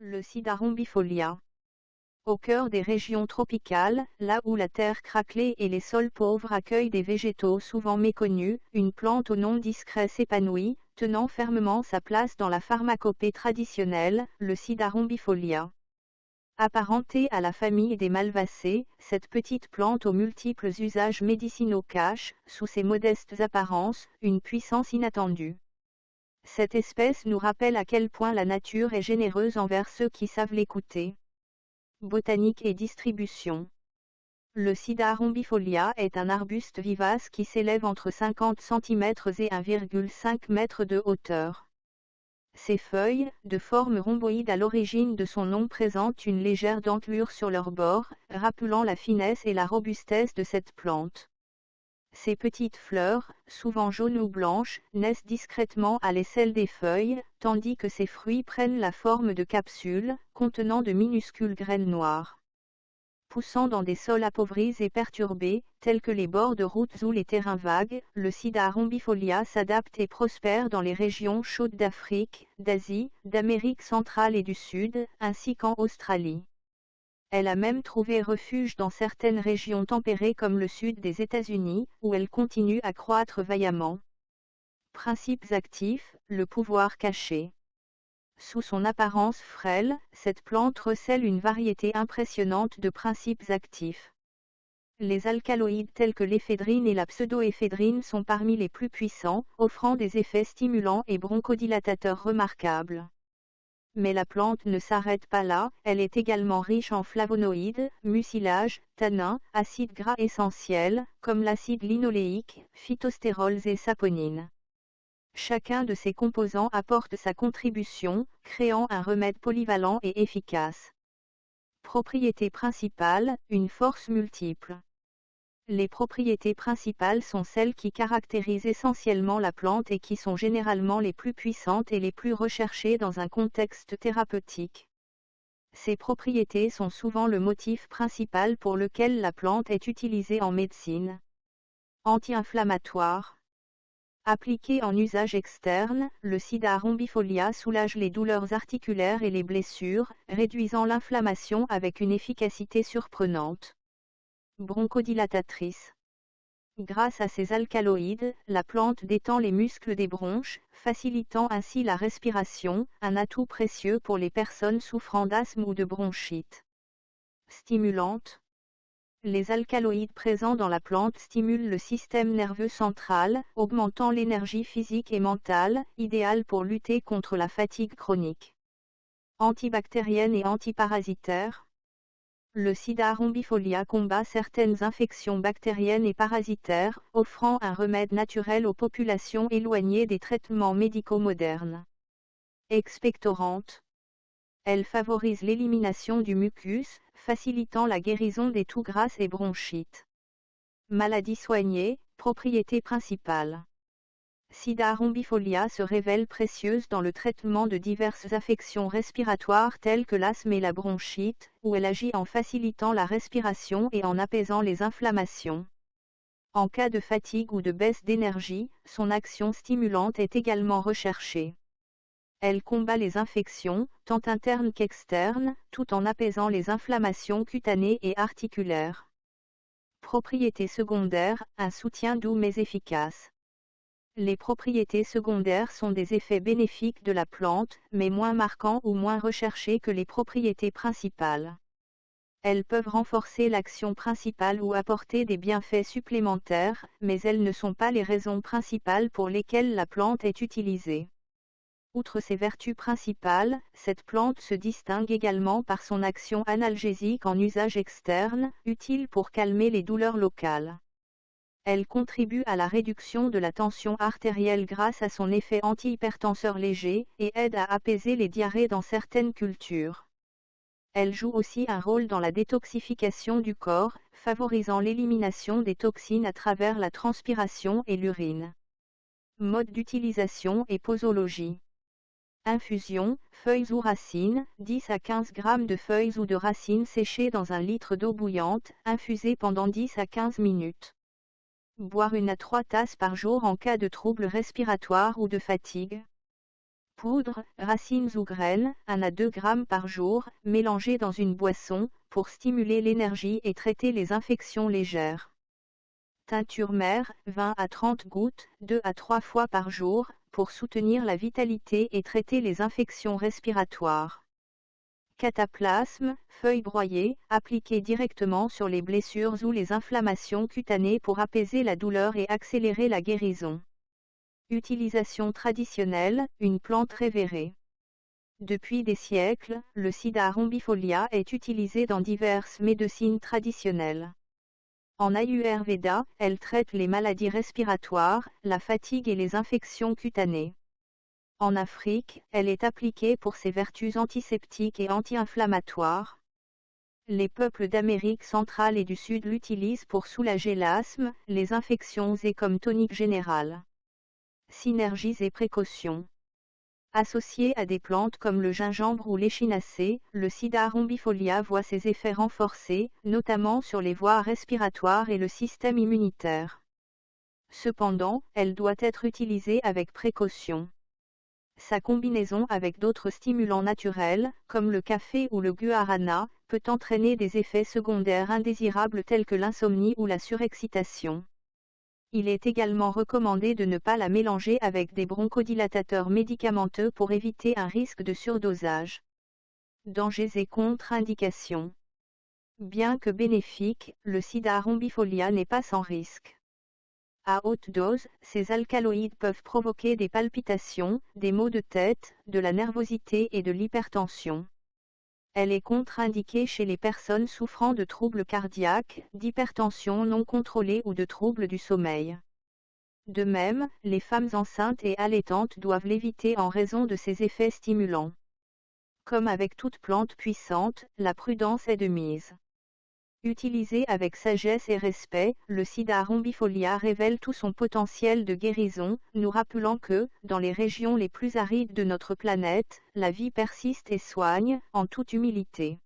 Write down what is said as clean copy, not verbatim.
Le Sida rombifolia. Au cœur des régions tropicales, là où la terre craquelée et les sols pauvres accueillent des végétaux souvent méconnus, une plante au nom discret s'épanouit, tenant fermement sa place dans la pharmacopée traditionnelle, le Sida rombifolia. Apparentée à la famille des malvacées, cette petite plante aux multiples usages médicinaux cache, sous ses modestes apparences, une puissance inattendue. Cette espèce nous rappelle à quel point la nature est généreuse envers ceux qui savent l'écouter. Botanique et distribution. Le Sida rombifolia est un arbuste vivace qui s'élève entre 50 cm et 1,5 m de hauteur. Ses feuilles, de forme rhomboïde à l'origine de son nom, présentent une légère dentelure sur leurs bords, rappelant la finesse et la robustesse de cette plante. Ces petites fleurs, souvent jaunes ou blanches, naissent discrètement à l'aisselle des feuilles, tandis que ces fruits prennent la forme de capsules, contenant de minuscules graines noires. Poussant dans des sols appauvris et perturbés, tels que les bords de routes ou les terrains vagues, le Sida rombifolia s'adapte et prospère dans les régions chaudes d'Afrique, d'Asie, d'Amérique centrale et du Sud, ainsi qu'en Australie. Elle a même trouvé refuge dans certaines régions tempérées comme le sud des États-Unis, où elle continue à croître vaillamment. Principes actifs, le pouvoir caché. Sous son apparence frêle, cette plante recèle une variété impressionnante de principes actifs. Les alcaloïdes tels que l'éphédrine et la pseudoéphédrine sont parmi les plus puissants, offrant des effets stimulants et bronchodilatateurs remarquables. Mais la plante ne s'arrête pas là, elle est également riche en flavonoïdes, mucilages, tannins, acides gras essentiels, comme l'acide linoléique, phytostérols et saponines. Chacun de ces composants apporte sa contribution, créant un remède polyvalent et efficace. Propriétés principales, une force multiple. Les propriétés principales sont celles qui caractérisent essentiellement la plante et qui sont généralement les plus puissantes et les plus recherchées dans un contexte thérapeutique. Ces propriétés sont souvent le motif principal pour lequel la plante est utilisée en médecine. Anti-inflammatoire. Appliqué en usage externe, le Sida rombifolia soulage les douleurs articulaires et les blessures, réduisant l'inflammation avec une efficacité surprenante. Bronchodilatatrice. Grâce à ses alcaloïdes, la plante détend les muscles des bronches, facilitant ainsi la respiration, un atout précieux pour les personnes souffrant d'asthme ou de bronchite. Stimulante. Les alcaloïdes présents dans la plante stimulent le système nerveux central, augmentant l'énergie physique et mentale, idéale pour lutter contre la fatigue chronique. Antibactérienne et antiparasitaire. Le Sida rombifolia combat certaines infections bactériennes et parasitaires, offrant un remède naturel aux populations éloignées des traitements médicaux modernes. Expectorante. Elle favorise l'élimination du mucus, facilitant la guérison des toux grasses et bronchites. Maladie soignée, propriété principale. Sida rombifolia se révèle précieuse dans le traitement de diverses affections respiratoires telles que l'asthme et la bronchite, où elle agit en facilitant la respiration et en apaisant les inflammations. En cas de fatigue ou de baisse d'énergie, son action stimulante est également recherchée. Elle combat les infections, tant internes qu'externes, tout en apaisant les inflammations cutanées et articulaires. Propriétés secondaires, un soutien doux mais efficace. Les propriétés secondaires sont des effets bénéfiques de la plante, mais moins marquants ou moins recherchés que les propriétés principales. Elles peuvent renforcer l'action principale ou apporter des bienfaits supplémentaires, mais elles ne sont pas les raisons principales pour lesquelles la plante est utilisée. Outre ses vertus principales, cette plante se distingue également par son action analgésique en usage externe, utile pour calmer les douleurs locales. Elle contribue à la réduction de la tension artérielle grâce à son effet antihypertenseur léger, et aide à apaiser les diarrhées dans certaines cultures. Elle joue aussi un rôle dans la détoxification du corps, favorisant l'élimination des toxines à travers la transpiration et l'urine. Mode d'utilisation et posologie. Infusion, feuilles ou racines, 10 à 15 g de feuilles ou de racines séchées dans 1 litre d'eau bouillante, infusées pendant 10 à 15 minutes. Boire 1 à 3 tasses par jour en cas de troubles respiratoires ou de fatigue. Poudre, racines ou graines, 1 à 2 grammes par jour, mélangées dans une boisson, pour stimuler l'énergie et traiter les infections légères. Teinture mère, 20 à 30 gouttes, 2 à 3 fois par jour, pour soutenir la vitalité et traiter les infections respiratoires. Cataplasme, feuilles broyées, appliquées directement sur les blessures ou les inflammations cutanées pour apaiser la douleur et accélérer la guérison. Utilisation traditionnelle, une plante révérée. Depuis des siècles, le Sida rombifolia est utilisé dans diverses médecines traditionnelles. En Ayurveda, elle traite les maladies respiratoires, la fatigue et les infections cutanées. En Afrique, elle est appliquée pour ses vertus antiseptiques et anti-inflammatoires. Les peuples d'Amérique centrale et du Sud l'utilisent pour soulager l'asthme, les infections et comme tonique général. Synergies et précautions. Associé à des plantes comme le gingembre ou l'échinacée, le Sida rombifolia voit ses effets renforcés, notamment sur les voies respiratoires et le système immunitaire. Cependant, elle doit être utilisée avec précaution. Sa combinaison avec d'autres stimulants naturels, comme le café ou le guarana, peut entraîner des effets secondaires indésirables tels que l'insomnie ou la surexcitation. Il est également recommandé de ne pas la mélanger avec des bronchodilatateurs médicamenteux pour éviter un risque de surdosage. Dangers et contre-indications. Bien que bénéfique, le Sida rombifolia n'est pas sans risque. À haute dose, ces alcaloïdes peuvent provoquer des palpitations, des maux de tête, de la nervosité et de l'hypertension. Elle est contre-indiquée chez les personnes souffrant de troubles cardiaques, d'hypertension non contrôlée ou de troubles du sommeil. De même, les femmes enceintes et allaitantes doivent l'éviter en raison de ses effets stimulants. Comme avec toute plante puissante, la prudence est de mise. Utilisé avec sagesse et respect, le Sida rombifolia révèle tout son potentiel de guérison, nous rappelant que, dans les régions les plus arides de notre planète, la vie persiste et soigne, en toute humilité.